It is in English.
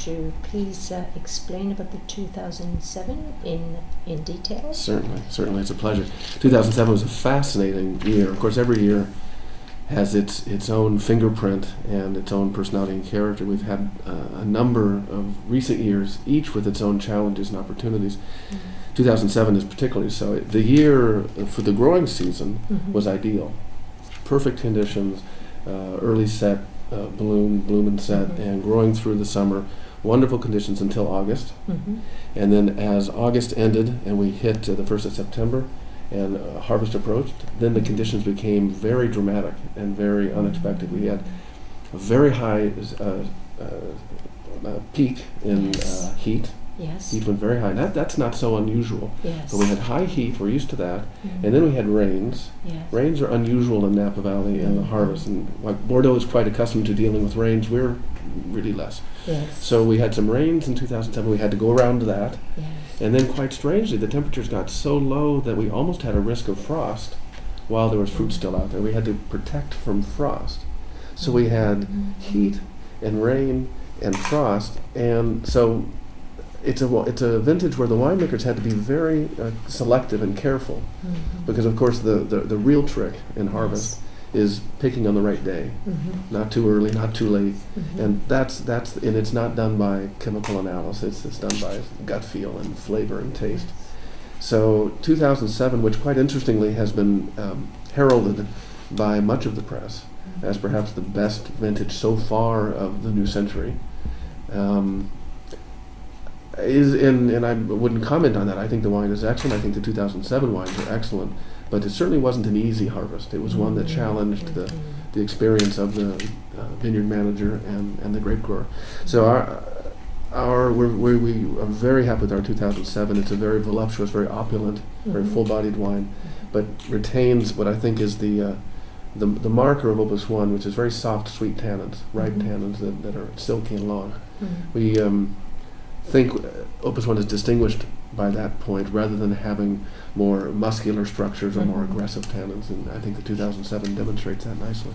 Would you please explain about the 2007 in detail? Certainly, it's a pleasure. 2007 was a fascinating year. Of course, every year has its own fingerprint and its own personality and character. We've had a number of recent years, each with its own challenges and opportunities. 2007 is particularly so. The year for the growing season was ideal. Perfect conditions, early set, bloom and set, and growing through the summer. Wonderful conditions until August. And then as August ended and we hit the 1st of September, and harvest approached, then the conditions became very dramatic and very unexpected. We had a very high peak in heat. Yes. Heat went very high. That's not so unusual. Yes. But we had high heat, we're used to that. And then we had rains. Yes. Rains are unusual in Napa Valley and the harvest. And like Bordeaux is quite accustomed to dealing with rains, we're really less. Yes. So we had some rains in 2007. We had to go around to that. Yes. And then quite strangely, the temperatures got so low that we almost had a risk of frost while there was fruit still out there. We had to protect from frost. So we had heat and rain and frost. And so it's a vintage where the winemakers had to be very selective and careful. Because, of course, the real trick in harvest is picking on the right day, not too early, not too late, and and it's not done by chemical analysis. It's done by gut feel and flavor and taste. So 2007, which quite interestingly has been heralded by much of the press as perhaps the best vintage so far of the new century, and I wouldn't comment on that. I think the wine is excellent. I think the 2007 wines are excellent. But it certainly wasn't an easy harvest. It was one that challenged the experience of the vineyard manager and the grape grower. So we are very happy with our 2007. It's a very voluptuous, very opulent, very full-bodied wine, but retains what I think is the marker of Opus One, which is very soft, sweet tannins, ripe tannins that are silky and long. We think Opus One is distinguished by that point rather than having more muscular structures or more aggressive tannins, and I think the 2007 demonstrates that nicely.